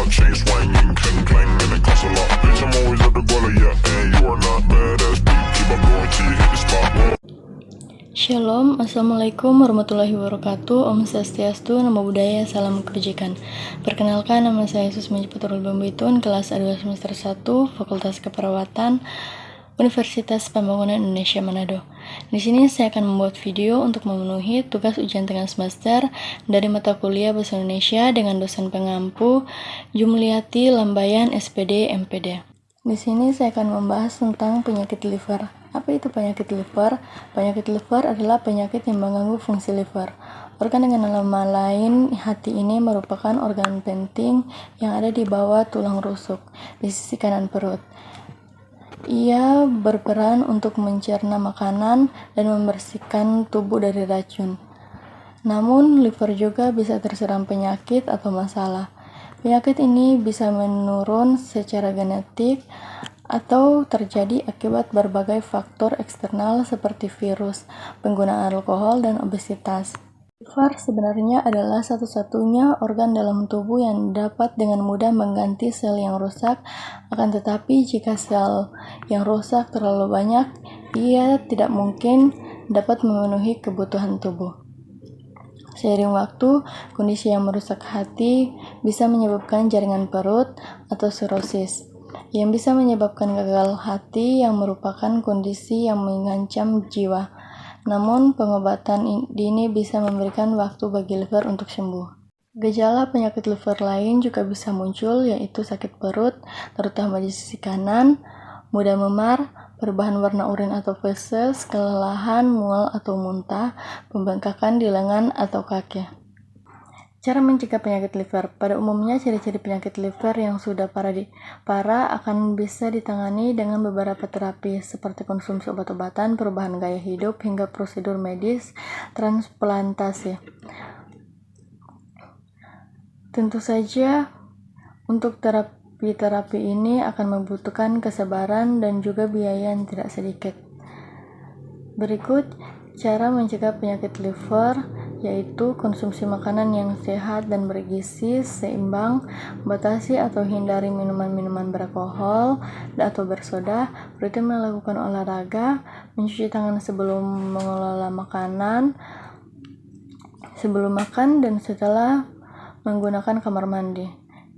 up, chain swinging, clang clang, and it costs a lot. Bitch, I'm always at the guala, yeah, and you are not badass beat. Keep on going till you hit the spot. Shalom, Assalamualaikum warahmatullahi wabarakatuh. Om Swastiastu, Namo Buddhaya, Salam Kebajikan. Perkenalkan, nama saya Susmi Putrul Bambitun, kelas A2 semester 1, Fakultas Keperawatan, Universitas Pembangunan Indonesia Manado. Di sini saya akan membuat video untuk memenuhi tugas ujian tengah semester dari mata kuliah Bahasa Indonesia dengan dosen pengampu Jumliyati Lambayan SPD MPD. Di sini saya akan membahas tentang penyakit liver. Apa itu penyakit liver? Penyakit liver adalah penyakit yang mengganggu fungsi liver. Organ dengan nama lain, hati ini merupakan organ penting yang ada di bawah tulang rusuk, di sisi kanan perut. Ia berperan untuk mencerna makanan dan membersihkan tubuh dari racun. Namun, liver juga bisa terserang penyakit atau masalah. Penyakit ini bisa menurun secara genetik atau terjadi akibat berbagai faktor eksternal seperti virus, penggunaan alkohol, dan obesitas. Liver sebenarnya adalah satu-satunya organ dalam tubuh yang dapat dengan mudah mengganti sel yang rusak, akan tetapi jika sel yang rusak terlalu banyak, ia tidak mungkin dapat memenuhi kebutuhan tubuh. Seiring waktu, kondisi yang merusak hati bisa menyebabkan jaringan perut atau sirosis, yang bisa menyebabkan gagal hati yang merupakan kondisi yang mengancam jiwa. Namun, pengobatan dini bisa memberikan waktu bagi liver untuk sembuh. Gejala penyakit liver lain juga bisa muncul, yaitu sakit perut, terutama di sisi kanan, mudah memar, perubahan warna urin atau feses, kelelahan, mual atau muntah, pembengkakan di lengan atau kaki. Cara mencegah penyakit liver. Pada umumnya, ciri-ciri penyakit liver yang sudah parah akan bisa ditangani dengan beberapa terapi, seperti konsumsi obat-obatan, perubahan gaya hidup, hingga prosedur medis, transplantasi. Tentu saja, untuk terapi ini akan membutuhkan kesabaran dan juga biaya yang tidak sedikit. Berikut cara mencegah penyakit liver, yaitu konsumsi makanan yang sehat dan bergizi seimbang, batasi atau hindari minuman-minuman beralkohol atau bersoda, rutin melakukan olahraga, mencuci tangan sebelum mengelola makanan, sebelum makan dan setelah menggunakan kamar mandi.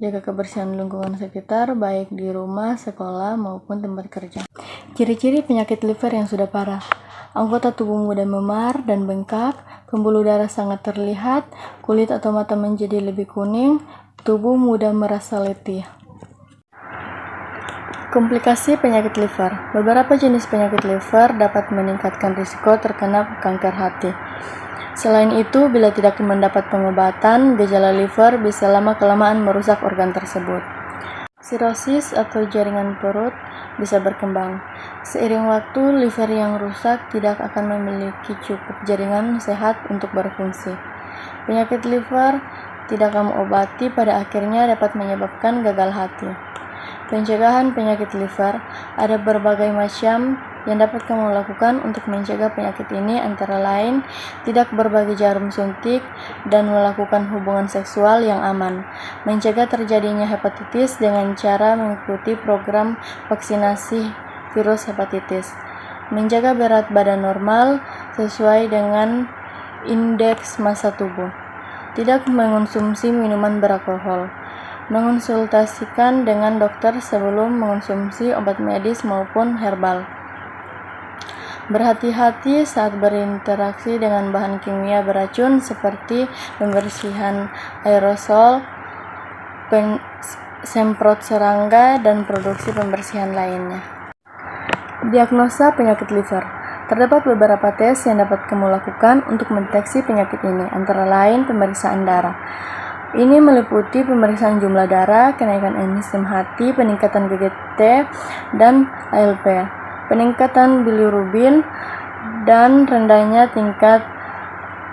Jaga kebersihan lingkungan sekitar, baik di rumah, sekolah, maupun tempat kerja. Ciri-ciri penyakit liver yang sudah parah. Anggota tubuh mudah memar dan bengkak, pembuluh darah sangat terlihat, kulit atau mata menjadi lebih kuning, tubuh mudah merasa letih. Komplikasi penyakit liver. Beberapa jenis penyakit liver dapat meningkatkan risiko terkena kanker hati. Selain itu, bila tidak mendapat pengobatan, gejala liver bisa lama-kelamaan merusak organ tersebut. Sirosis atau jaringan perut bisa berkembang. Seiring waktu, liver yang rusak tidak akan memiliki cukup jaringan sehat untuk berfungsi. Penyakit liver tidak kamu obati pada akhirnya dapat menyebabkan gagal hati. Pencegahan penyakit liver ada berbagai macam yang dapat kamu lakukan untuk mencegah penyakit ini, antara lain tidak berbagi jarum suntik dan melakukan hubungan seksual yang aman, mencegah terjadinya hepatitis dengan cara mengikuti program vaksinasi virus hepatitis, menjaga berat badan normal sesuai dengan indeks massa tubuh, tidak mengonsumsi minuman beralkohol, mengonsultasikan dengan dokter sebelum mengonsumsi obat medis maupun herbal. Berhati-hati saat berinteraksi dengan bahan kimia beracun seperti pembersihan aerosol, semprot serangga, dan produksi pembersihan lainnya. Diagnosa penyakit liver. Terdapat beberapa tes yang dapat kamu lakukan untuk mendeteksi penyakit ini, antara lain pemeriksaan darah. Ini meliputi pemeriksaan jumlah darah, kenaikan enzim hati, peningkatan GGT dan ALP, peningkatan bilirubin, dan rendahnya tingkat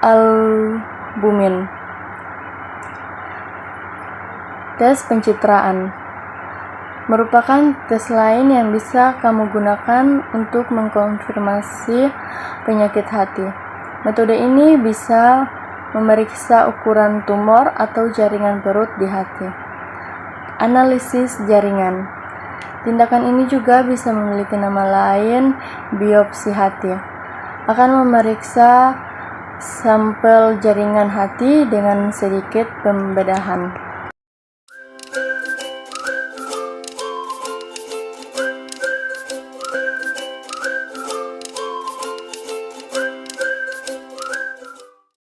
albumin. Tes pencitraan merupakan tes lain yang bisa kamu gunakan untuk mengkonfirmasi penyakit hati. Metode ini bisa memeriksa ukuran tumor atau jaringan perut di hati. analisis jaringan. Tindakan ini juga bisa memiliki nama lain, biopsi hati. Akan memeriksa sampel jaringan hati dengan sedikit pembedahan.